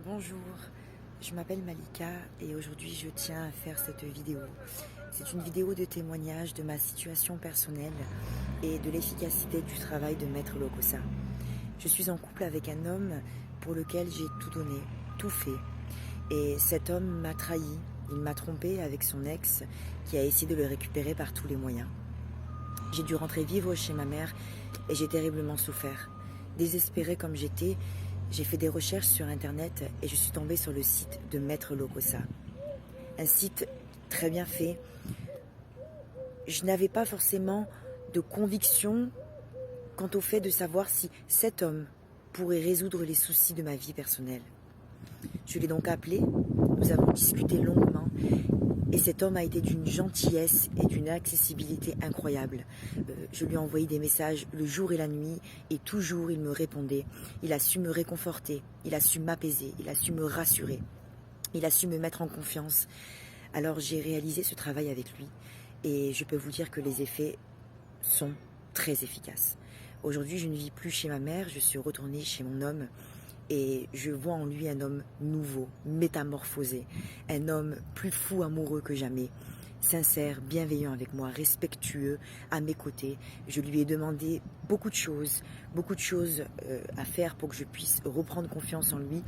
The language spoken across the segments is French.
Bonjour, je m'appelle Malika et aujourd'hui je tiens à faire cette vidéo. C'est une vidéo de témoignage de ma situation personnelle et de l'efficacité du travail de Maître Lokossa. Je suis en couple avec un homme pour lequel j'ai tout donné, tout fait. Et cet homme m'a trahi, il m'a trompé avec son ex qui a essayé de le récupérer par tous les moyens. J'ai dû rentrer vivre chez ma mère et j'ai terriblement souffert. Désespérée comme j'étais, j'ai fait des recherches sur internet et je suis tombée sur le site de Maître Lokossa. Un site très bien fait. Je n'avais pas forcément de conviction quant au fait de savoir si cet homme pourrait résoudre les soucis de ma vie personnelle. Je l'ai donc appelé, nous avons discuté longuement et cet homme a été d'une gentillesse et d'une accessibilité incroyable. Je lui ai envoyé des messages le jour et la nuit et toujours il me répondait. Il a su me réconforter, il a su m'apaiser, il a su me rassurer, il a su me mettre en confiance. Alors j'ai réalisé ce travail avec lui et je peux vous dire que les effets sont très efficaces. Aujourd'hui, je ne vis plus chez ma mère, je suis retournée chez mon homme. Et je vois en lui un homme nouveau, métamorphosé, un homme plus fou amoureux que jamais, sincère, bienveillant avec moi, respectueux à mes côtés. Je lui ai demandé beaucoup de choses à faire pour que je puisse reprendre confiance en lui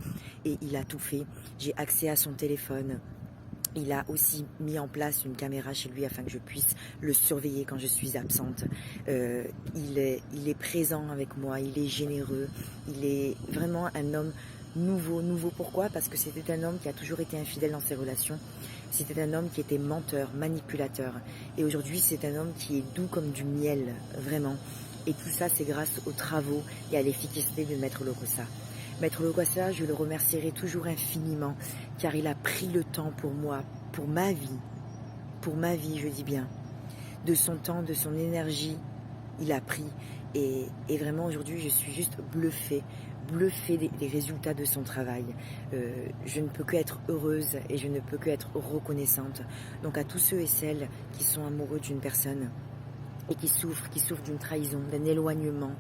et il a tout fait. J'ai accès à son téléphone. Il a aussi mis en place une caméra chez lui afin que je puisse le surveiller quand je suis absente. Il est présent avec moi, il est généreux, il est vraiment un homme nouveau. Nouveau pourquoi? Parce que c'était un homme qui a toujours été infidèle dans ses relations. C'était un homme qui était menteur, manipulateur. Et aujourd'hui, c'est un homme qui est doux comme du miel, vraiment. Et tout ça, c'est grâce aux travaux et à l'efficacité de Maître Lokossa. Maître Lokossa, je le remercierai toujours infiniment, car il a pris le temps pour moi, pour ma vie, je dis bien, de son temps, de son énergie, il a pris. Et vraiment, aujourd'hui, je suis juste bluffée des résultats de son travail. Je ne peux que être heureuse et je ne peux que être reconnaissante. Donc à tous ceux et celles qui sont amoureux d'une personne, et qui souffrent d'une trahison, d'un éloignement,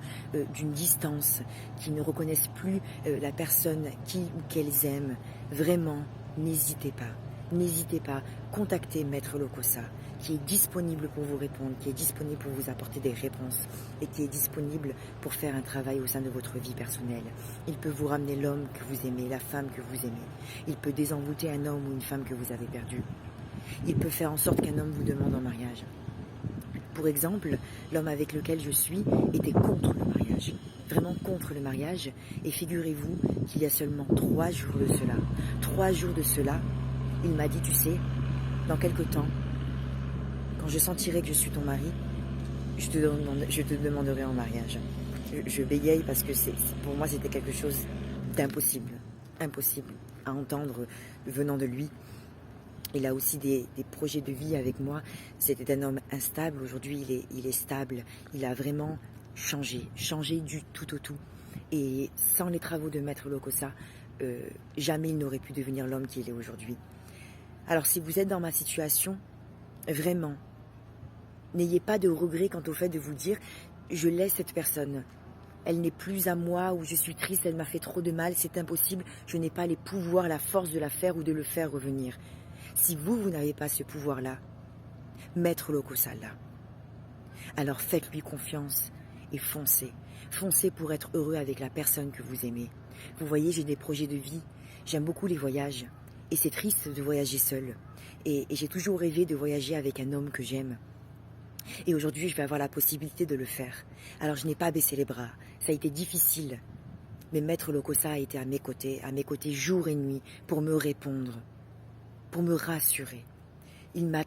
d'une distance, qui ne reconnaissent plus la personne qui ou qu'elles aiment, vraiment, n'hésitez pas, contactez Maître Lokossa, qui est disponible pour vous répondre, qui est disponible pour vous apporter des réponses, et qui est disponible pour faire un travail au sein de votre vie personnelle. Il peut vous ramener l'homme que vous aimez, la femme que vous aimez. Il peut désenvoûter un homme ou une femme que vous avez perdu. Il peut faire en sorte qu'un homme vous demande en mariage. Pour exemple, l'homme avec lequel je suis était contre le mariage, vraiment contre le mariage. Et figurez-vous qu'il y a seulement 3 jours de cela, il m'a dit, tu sais, dans quelque temps, quand je sentirai que je suis ton mari, je te demanderai en mariage. Je bégaye parce que pour moi c'était quelque chose d'impossible, impossible à entendre venant de lui. Il a aussi des projets de vie avec moi. C'était un homme instable. Aujourd'hui, il est stable. Il a vraiment changé du tout au tout. Et sans les travaux de Maître Lokossa, jamais il n'aurait pu devenir l'homme qu'il est aujourd'hui. Alors, si vous êtes dans ma situation, vraiment, n'ayez pas de regret quant au fait de vous dire « je laisse cette personne ». Elle n'est plus à moi, ou je suis triste, elle m'a fait trop de mal, c'est impossible. Je n'ai pas les pouvoirs, la force de la faire ou de le faire revenir. Si vous n'avez pas ce pouvoir-là, Maître Lokossa là. Alors faites-lui confiance et foncez. Foncez pour être heureux avec la personne que vous aimez. Vous voyez, j'ai des projets de vie. J'aime beaucoup les voyages. Et c'est triste de voyager seul. Et j'ai toujours rêvé de voyager avec un homme que j'aime. Et aujourd'hui, je vais avoir la possibilité de le faire. Alors je n'ai pas baissé les bras. Ça a été difficile. Mais Maître Lokossa a été à mes côtés jour et nuit pour me répondre, pour me rassurer. Il m'a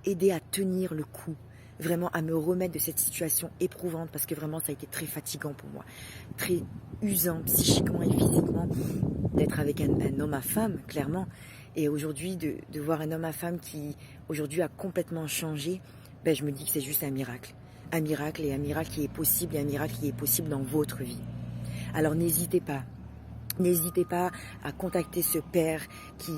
aidé à tenir le coup, vraiment à me remettre de cette situation éprouvante, parce que vraiment ça a été très fatigant pour moi, très usant psychiquement et physiquement d'être avec un homme à femme, clairement. Et aujourd'hui, de voir un homme à femme qui aujourd'hui a complètement changé, ben, je me dis que c'est juste un miracle. Un miracle, et un miracle qui est possible, et un miracle qui est possible dans votre vie. Alors n'hésitez pas à contacter ce père qui